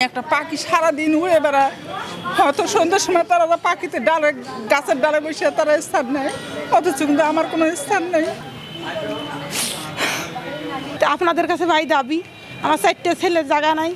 একটা পাখি সারাদিন উড়ে বেড়ায়, হয়তো সন্ধ্যার সময় তারা পাখিতে ডালে গাছের ডালে বসে তারা স্থান নেয়, অথচ কিন্তু আমার কোনো স্থান নেই। আপনাদের কাছে ভাই দাবি, আমার 4টে ছেলের জায়গা নাই,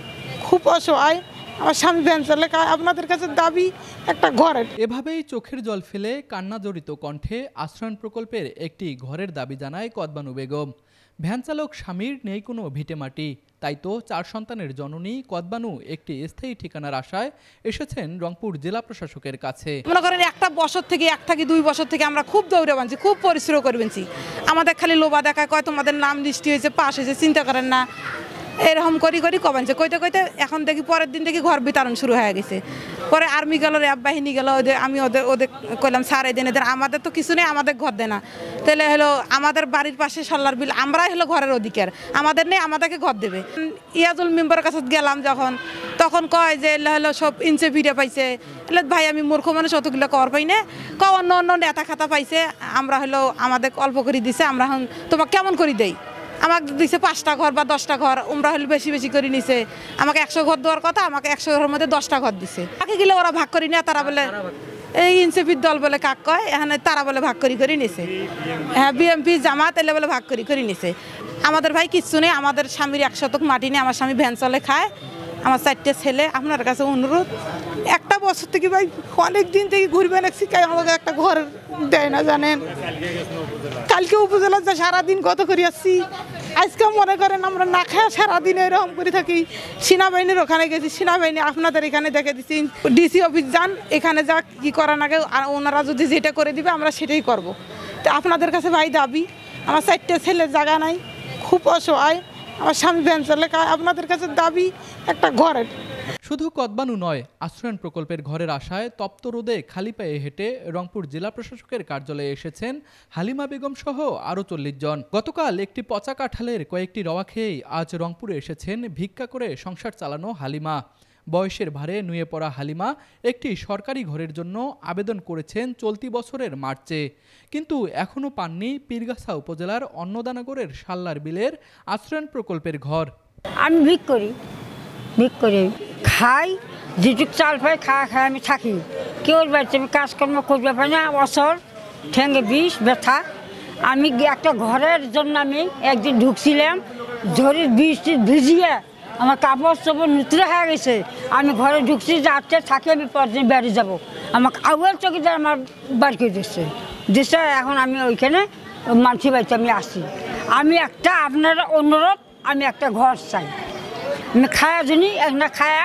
খুব অসহায়, আমার স্বামী ভ্যান চালে খায়, আপনাদের কাছে দাবি একটা ঘরের। এভাবেই চোখের জল ফেলে কান্না জড়িত কণ্ঠে আশ্রয়ণ প্রকল্পের একটি ঘরের দাবি জানায় কদবানু বেগম। ভ্যান চালক স্বামীর নেই কোনো ভিটেমাটি, তাই তো 4 সন্তানের জননী কদবানু একটি স্থায়ী ঠিকানার আশায় এসেছেন রংপুর জেলা প্রশাসকের কাছে। মনে করেন 1 বছর থেকে 1 থেকে 2 বছর থেকে আমরা খুব দৌড়ে বানছি, খুব পরিশ্রম করে বানছি। আমাদের খালি লোভা দেখায়, কয় তোমাদের নাম লিস্টি হয়েছে, পাস হয়েছে, চিন্তা করেন না, এরকম করি কবানছে। কইতে কইতে এখন দেখি পরের দিন দেখি ঘর বিতরণ শুরু হয়ে গেছে। পরে আর্মি গেল, র্যাব বাহিনী গেল, আমি ওদের কইলাম স্যার এই দিন এদের আমাদের তো কিছু নেই, আমাদের ঘর দেয় না। তাহলে হলো আমাদের বাড়ির পাশে সল্লার বিল, আমরাই হলো ঘরের অধিকার, আমাদের নেই, আমাদেরকে ঘর দেবে। ইয়াজুল মেম্বারের কাছে গেলাম যখন, তখন কয় যে হলো সব ইঞ্চে ভিড়ে পাইছে। ভাই আমি মূর্খ মানুষ, অতগুলো কর পাই না, অন্য অন্য নেতা খাতা পাইছে, আমরা হলো আমাদের অল্প করে দিছে, আমরা এখন তোমাকে কেমন করে দেই। আমাকে দিছে 5টা ঘর বা 10টা ঘর, ওমরা হলে বেশি বেশি করে নিছে। আমাকে 100 ঘর দেওয়ার কথা, আমাকে 100 ঘরের মধ্যে 10টা ঘর দিছে। বাকি গেলে ওরা ভাগ করি না, তারা বলে এই ইনসিপির দল বলে কাক কয়, এখানে তারা বলে ভাগ করে নিছে। হ্যাঁ, বিএমপি জামাত এলে বলে ভাগ করে নিছে। আমাদের ভাই কিচ্ছু নেই, আমাদের স্বামীর 1 শতক মাটি নেই, আমার স্বামী ভ্যান চলে খায়, আমার 4টে ছেলে। আপনার কাছে অনুরোধ, 1 বছর থেকে ভাই অনেক দিন থেকে ঘুরবে নাকি, আমাকে একটা ঘর দেয় না জানেন। কালকে উপজেলা যা সারাদিন কত করে আসছি, আজকে মনে করেন আমরা না খায় সারাদিন এরকম করে থাকি। সেনাবাহিনীর ওখানে গেছি, সেনাবাহিনী আপনাদের এখানে দেখে দিচ্ছি, ডিসি অফিস যান, এখানে যা কি করার আগে ওনারা যদি যেটা করে দিবে আমরা সেটাই করব। তো আপনাদের কাছে ভাই দাবি, আমার 4টে ছেলের জায়গা নাই, খুব অসহায়, আমার স্বামী ভ্যান চালে খায়, আপনাদের কাছে দাবি একটা ঘরের। শুধু কদবানু নয়, আশ্রয়ণ প্রকল্পের ঘরের আশায় তপ্ত রোদে খালি পায়ে হেঁটে রংপুর জেলা প্রশাসকের কার্যালয়ে এসেছেন হালিমা বেগম সহ আরও 40 জন। গতকাল একটি পচা কাঁঠালের কয়েকটি রওয়া খেয়েই আজ রংপুরে এসেছেন ভিক্ষা করে সংসার চালানো হালিমা। বয়সের ভারে নুয়ে পড়া হালিমা একটি সরকারি ঘরের জন্য আবেদন করেছেন চলতি বছরের মার্চে, কিন্তু এখনও পাননি পীরগাছা উপজেলার অন্নদানগরের সাল্লার বিলের আশ্রয়ণ প্রকল্পের ঘর। আমি ভিক করি খাই, যেটুক চাল পাই খায় আমি থাকি। কেউ বাড়িতে আমি কাজকর্ম করবে পারি না, অসর ঠেঙ্গে বিষ ব্যথা। আমি একটা ঘরের জন্য আমি একদিন ঢুকছিলাম, ঝড়ের বৃষ্টি ভিজিয়ে আমার কাপড় চোপড় নুতরে হয়ে গেছে। আমি ঘরে ঢুকছি, যাচ্ছে থাকি, আমি পরদিন বেড়ে যাব। আমাকে আউয়াল চকিদার আমার বাড়ি করে দিচ্ছে। এখন আমি ওইখানে মানসি বাড়িতে আমি আসি। আমি একটা আপনার অনুরোধ, আমি একটা ঘর চাই। আমি খায়া জানি না, খায়া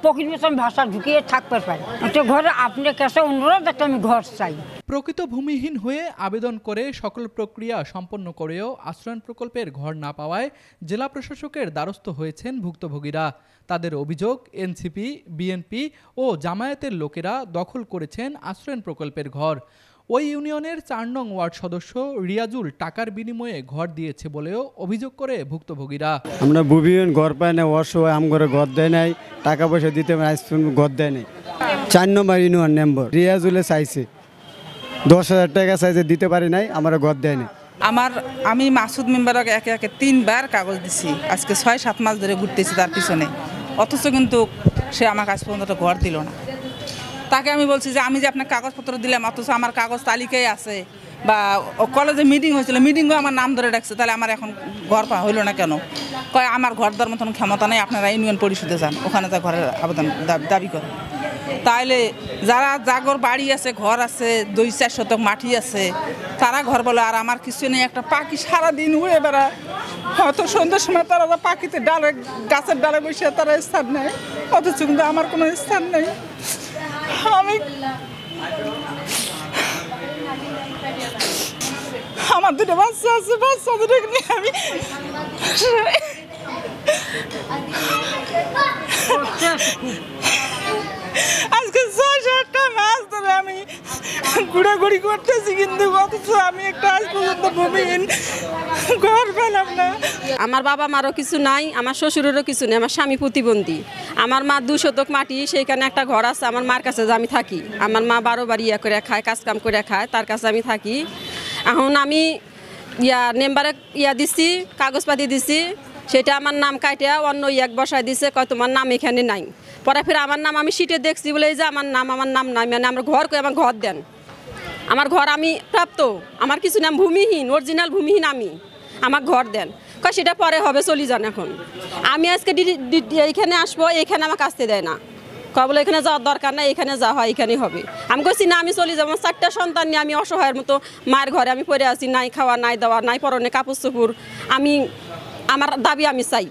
প্রকৃত মতন ভাষা ঢুকিয়ে থাকতে পারি। একটা ঘরে আপনার কাছে অনুরোধ, একটা আমি ঘর চাই। প্রকৃত ভূমিহীন হয়ে আবেদন করে সকল প্রক্রিয়া সম্পন্ন করেও আশ্রয়ণ প্রকল্পের ঘর না পাওয়ায় জেলা প্রশাসকের দ্বারস্থ হয়েছেন ভুক্তভোগীরা। তাদের অভিযোগ, এনসিপি, বিএনপি ও জামায়াতের লোকেরা দখল করেছেন আশ্রয়ণ প্রকল্পের ঘর। ওই ইউনিয়নের 4 নং ওয়ার্ড সদস্য রিয়াজুল টাকার বিনিময়ে ঘর দিয়েছে বলেও অভিযোগ করে ভুক্তভোগীরা। আমরা ভূমিহীন ঘর পাই না, অসহায়, আম করে ঘর দেয় নাই, টাকা পয়সা দিতে ঘর দেয় নাই। 4 নম্বর ইউনিয়ন মেম্বার রিয়াজুলে চাইছে 10,000 টাকা চাইছে, দিতে পারি নাই, আমার ঘর দেয় নাই। আমি মাসুদ মেম্বারকে একে 3বার কাগজ দিছি, আজকে 6-7 মাস ধরে ঘুরতেছি তার পিছনে, অথচ কিন্তু সে আমার কাছ পর্যন্ত ঘর দিল না। তাকে আমি বলছি যে আমি যে আপনার কাগজপত্র দিলাম, অথচ আমার কাগজ তালিকায় আছে, বা কলেজে মিটিং হয়েছিল, মিটিংও আমার নাম ধরে ডাকছে, তাহলে আমার এখন ঘর পাওয়া হইল না কেন? কয় আমার ঘর দেওয়ার মতন ক্ষমতা নেই, আপনারা ইউনিয়ন পরিষদে যান, ওখানে যা ঘরের আবেদন দাবি করেন। তাইলে যারা জাগর বাড়ি আছে, ঘর আছে, 2-4 শতক মাটি আছে, তারা ঘর বলে, আর আমার কিছু নেই। একটা পাখি সারাদিন উড়ে বেড়ায়, হয়তো সন্ধ্যার সময় তারা পাখিতে ডালে গাছের ডালে বসে তারা স্থান নেয়, অথচ কিন্তু আমার কোনো স্থান নেই। আমার 2টা বাচ্চা আছে, বাচ্চা দুটোকে নিয়ে আমি আজকে 6-7টা মাস ধরে আমি ঘোরাঘুরি করতেছি, কিন্তু অথচ আমি একটা আজ পর্যন্ত ভূমিহীন ঘর পেলাম না। আমার বাবা মারও কিছু নাই, আমার শ্বশুরেরও কিছু নেই, আমার স্বামী প্রতিবন্ধী। আমার মা 2 শতক মাটি, সেইখানে একটা ঘর আছে আমার মার কাছে আমি থাকি। আমার মা 12 বার করে খায়, কাজকাম করে খায়, তার কাছে আমি থাকি। এখন আমি মেম্বারে দিছি, কাগজপাতি দিছি, সেটা আমার নাম কাটিয়া অন্য এক বসায় দিছে, কয় তোমার নাম এখানে নাই। পরে ফির আমার নাম আমি সিটে দেখছি বলে যে আমার নাম নাই, মানে আমার ঘর কই, আমার ঘর দেন, আমার ঘর আমি প্রাপ্ত, আমার কিছু নাম ভূমিহীন, অরিজিনাল ভূমিহীন আমি, আমার ঘর দেন। কয় সেটা পরে হবে, চলি যান। এখন আমি আজকে এইখানে আসবো, এইখানে আমাকে আসতে দেয় না, কয় বলে এখানে যাওয়ার দরকার নাই, এখানে যা হয় এখানেই হবে। আমি বলছি না, আমি চলে যাবো। 4টা সন্তান নিয়ে আমি অসহায়ের মতো মায়ের ঘরে আমি পড়ে আছি, নাই খাওয়া নাই দেওয়া নাই পরনে কাপড় চোপড়। আমি আমার দাবি আমি চাই,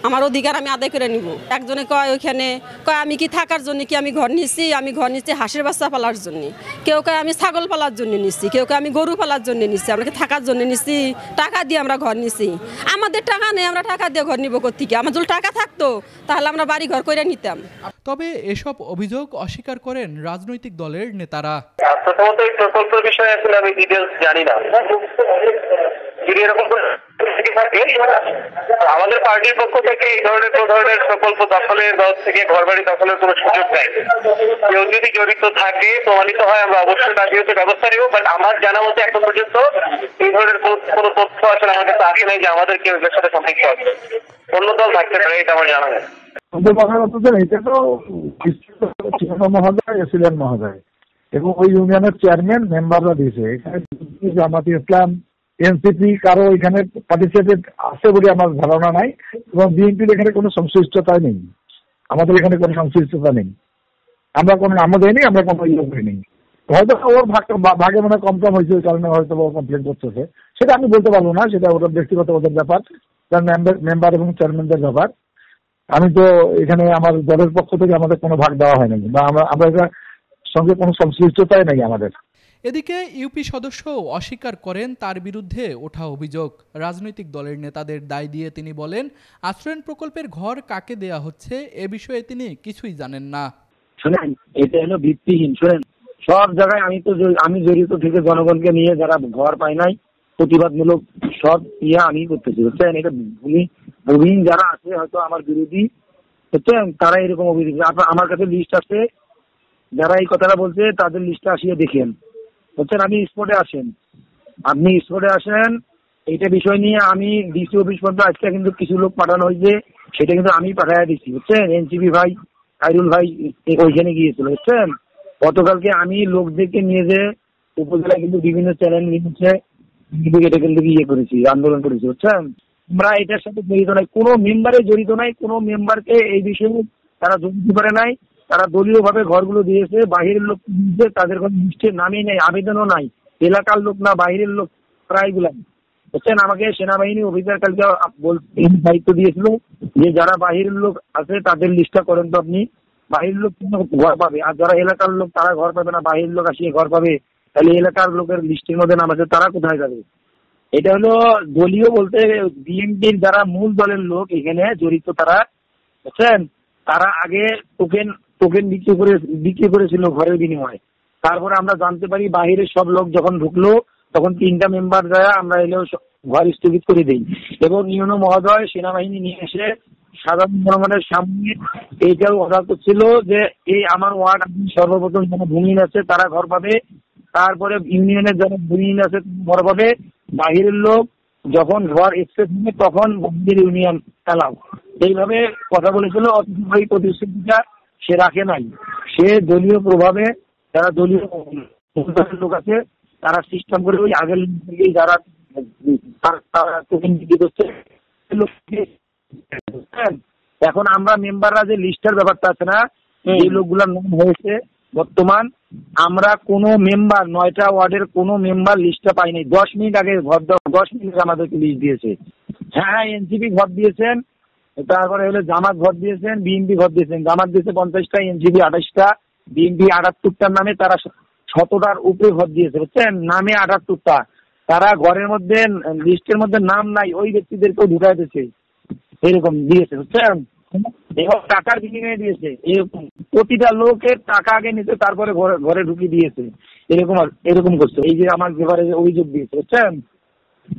আমার অধিকার আমি আদায় করে নিব। একজনে কয় ওইখানে, কয় আমি কি থাকার জন্য কি আমি ঘর নিচ্ছি? আমি ঘর নিচ্ছি হাঁসের বাচ্চা পালার জন্য, কেউ কয় আমি ছাগল পালার জন্য নিচ্ছি, কেউ কয় আমি গরু পালার জন্য নিচ্ছি। আমরা কি থাকার জন্য নিচ্ছি? টাকা দিয়ে আমরা ঘর নিচ্ছি, আমাদের টাকা নেই, আমরা টাকা দিয়ে ঘর নিব কোত্থেকে? আমার যদি টাকা থাকতো তাহলে আমরা বাড়ি ঘর করে নিতাম। তবে এসব অভিযোগ অস্বীকার করেন রাজনৈতিক দলের নেতারা। প্রথমত এই প্রকল্পের বিষয়ে আসলে আমি ডিটেলস জানি না, যদি এরকম থাকে আমাদের পার্টির পক্ষ থেকে এই ধরনের কোনো ধরনের প্রকল্প দখলের থেকে ঘরবাড়ি দখলের কোনো সুযোগ নেই। কেউ যদি জড়িত থাকে প্রমাণিত হয় আমরা অবশ্যই তার বিরুদ্ধে ব্যবস্থা নেব। বাট আমার জানা মতে এখন পর্যন্ত এই ধরনের কোনো তথ্য আসলে আমার কাছে আসে নাই যে আমাদের কেউ এর সাথে সম্পৃক্ত আছে। অন্য দল থাকতে পারে, এটা আমার জানা নেই। এটা তো মহোদয় এসিলেন মহোদয় এবং ওই ইউনিয়নের চেয়ারম্যান মেম্বাররা দিয়েছে। এখানে জামাতে ইসলাম, এনসিপি কারো এখানে পার্টিসিপেট আছে বলে আমার ধারণা নাই, এবং বিএনপির এখানে কোনো সংশ্লিষ্টতা নেই, আমাদের এখানে কোনো সংশ্লিষ্টতা নেই, আমরা কোনো নামও দেয়নি, আমরা কোনো ইয়ে করিনি। হয়তো ওর ভাগে মনে কম হয়েছে, ওই কারণে হয়তো কমপ্লেন করতেছে, সেটা আমি বলতে পারবো না, সেটা ওদের ব্যক্তিগত ওদের ব্যাপার, তার মেম্বার এবং চেয়ারম্যানদের ব্যাপার। আমি তো এখানে আমার দলের পক্ষ থেকে আমাদের কোনো ভাগ দেওয়া হয়নি, বা আমরা এটার সঙ্গে কোনো সংশ্লিষ্টতাই নেই আমাদের। এদিকে ইউপি সদস্য অস্বীকার করেন তার বিরুদ্ধে ওঠা অভিযোগ। রাজনৈতিক দলের নেতাদের দায় দিয়ে তিনি বলেন, আশ্রয়ণ প্রকল্পের ঘর কাকে দেয়া হচ্ছে এ বিষয়ে তিনি কিছুই জানেন না। শুনেন, এটা হলো ভিত্তিহীন। শুনেন, সব জায়গায় আমি জড়িত থেকে জনগণকে নিয়ে যারা ঘর পায় নাই প্রতিবাদমূলক সব আমি করতেছি, বুঝছেন? এটা ভূমিহীন যারা আছে হয়তো আমার বিরোধী, বুঝছেন, তারা এরকম অভিযোগ। আমার কাছে লিস্ট আছে, যারা এই কথাটা বলছে তাদের লিস্টটা আসিয়ে দেখেন, বুঝছেন? আপনি স্পটে আসেন, এইটা বিষয় নিয়ে আমি ডিসি অফিস পর্যন্ত আজকে কিন্তু কিছু লোক পাঠানো হয়েছে, সেটা কিন্তু আমি পাঠাইয়া দিচ্ছি, বুঝছেন? এনসিপি ভাই, খায়রুল ভাই ওইখানে গিয়েছিল, বুঝছেন? গতকালকে আমি লোকদেরকে নিয়ে যে উপজেলায় কিন্তু বিভিন্ন চ্যানেল নিচ্ছে, এটা কিন্তু ইয়ে করেছি, আন্দোলন করেছি, বুঝছেন? আমরা এটার সাথে জড়িত নাই, কোনো মেম্বারে জড়িত নাই, কোনো মেম্বারকে এই বিষয়ে তারা জড়িত করে নাই। তারা দলীয় ভাবে ঘরগুলো দিয়েছে, বাহিরের লোক দিয়েছে, তাদের কোনো লিস্টের নামই নেই, আবেদনও নাই, এলাকার লোক না বাহিরের লোক প্রায়গুলা, বুঝছেন? আমাকে সেনাবাহিনী অফিসার কালকে দায়িত্ব দিয়েছিল যে যারা বাহিরের লোক আছে তাদের লিস্টটা করেন তো আপনি, বাহিরের লোক ঘর পাবে, আর যারা এলাকার লোক তারা ঘর পাবে না, বাহিরের লোক আসিয়ে ঘর পাবে, তাহলে এলাকার লোকের লিস্টের মধ্যে নাম আছে, তারা কোথায় যাবে? এটা হলো দলীয় বলতে বিএনপির যারা মূল দলের লোক এখানে জড়িত তারা, বুঝছেন? তারা আগে টোকেন বিক্রি করেছিল ঘরের বিনিময়ে। তারপরে আমরা জানতে পারি বাহিরের সব লোক যখন ঢুকলো তখন 3টা মেম্বার দ্বারা আমরা এলেও ঘর স্থগিত করে দিই, এবং ইউনো মহোদয় সেনাবাহিনী নিয়ে এসে সাধারণ জনগণের সামনে এইটাও অর্ডার করছিল যে এই আমার ওয়ার্ড সর্বপ্রথম যারা ভূমিহীন আছে তারা ঘর পাবে, তারপরে ইউনিয়নের যারা ভূমিহীন আছে ঘর পাবে, বাহিরের লোক যখন ঘর এক্সেস হবে তখন বাহিরের ইউনিয়ন এলাও, এইভাবে কথা বলেছিল। অথচ এই প্রতিশ্রুতিটা সে রাখে নাই, সে দলীয় প্রভাবে যারা দলীয় লোক আছে তারা সিস্টেম করে ওই আগের থেকেই যারা টোকেন বিক্রি করছে। এখন আমরা মেম্বাররা যে লিস্টের ব্যাপারটা আছে না, এই লোকগুলোর নাম হয়েছে বর্তমান, আমরা কোনো মেম্বার 9টা ওয়ার্ডের কোনো মেম্বার লিস্টটা পাইনি। 10 মিনিট আগে ভোট 10 মিনিট আমাদেরকে লিস্ট দিয়েছে। হ্যাঁ, এনসিপি ভোট দিয়েছেন, তারপরে হলো জামাত ভোট দিয়েছেন, বিএনপি ভোট দিয়েছেন। জামাত দিয়েছে 50টা, এনসিপি 28টা, বিএনপি 78টার নামে তারা 100টার উপরে ভোট দিয়েছে, বুঝছেন? নামে 78টা, তারা ঘরের মধ্যে লিস্টের মধ্যে নাম নাই, ওই ব্যক্তিদেরকেও ঢুকাই দিয়েছে, এরকম দিয়েছে, বুঝছেন? এবং টাকার বিনিময়ে দিয়েছে, এরকম প্রতিটা লোকের টাকা আগে নিতে তারপরে ঘরে ঢুকিয়ে দিয়েছে, এরকম করছে। এই যে আমার ব্যাপারে অভিযোগ দিয়েছে, বুঝছেন?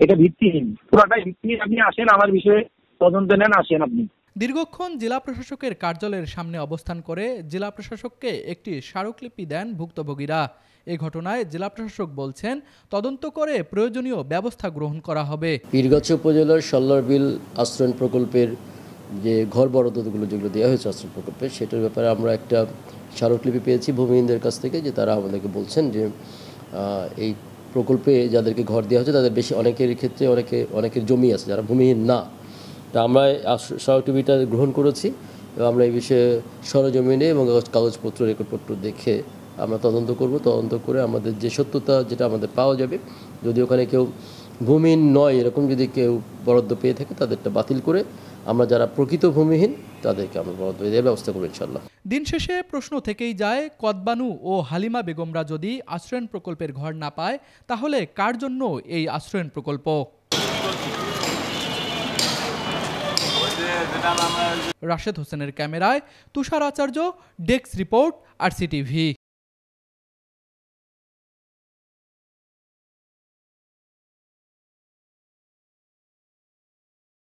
এটা ভিত্তিহীন, পুরাটাই ভিত্তিহীন। আপনি আসেন আমার বিষয়ে তদন্ত নেন, আসেন আপনি। দীর্ঘক্ষণ জেলা প্রশাসকের কার্যালয়ের সামনে অবস্থান করে জেলা প্রশাসককে একটি স্মারকলিপি দেন ভুক্তভোগীরা। এ ঘটনায় জেলা প্রশাসক বলছেন, তদন্ত করে প্রয়োজনীয় ব্যবস্থা গ্রহণ করা হবে। পীরগাছা উপজেলার সাল্লারবিল আশ্রয়ণ প্রকল্পের যে ঘর বরাদ্দগুলো যেগুলো দেওয়া হয়েছে আশ্রয়ণ প্রকল্পে, সেটার ব্যাপারে আমরা একটা স্মারকলিপি পেয়েছি ভূমিহীনদের কাছ থেকে, যে তারা আমাদেরকে বলছেন যে এই প্রকল্পে যাদেরকে ঘর দেওয়া হচ্ছে তাদের বেশি অনেকের ক্ষেত্রে অনেকের জমি আছে যারা ভূমিহীন না। তা আমরা স্মারকলিপিটা গ্রহণ করেছি এবং আমরা এই বিষয়ে সরজমিনে এবং কাগজপত্র রেকর্ডপত্র দেখে আমরা তদন্ত করব। তদন্ত করে আমাদের যে সত্যতা যেটা আমাদের পাওয়া যাবে, যদি ওখানে কেউ ভূমিহীন নয় এরকম যদি কেউ বরাদ্দ পেয়ে থাকে তাদেরটা বাতিল করে আমরা যারা প্রকৃত ভূমিহীন তাদেরকে আমরা বরাদ্দ দেওয়ার ব্যবস্থা করব ইনশাআল্লাহ। দিন শেষে প্রশ্ন থেকেই যায়, কদবানু ও হালিমা বেগমরা যদি আশ্রয়ণ প্রকল্পের ঘর না পায় তাহলে কার জন্য এই আশ্রয়ণ প্রকল্প? রাশেদ হোসেনের ক্যামেরায় তুষার আচার্য, ডেস্ক রিপোর্ট, RCTV।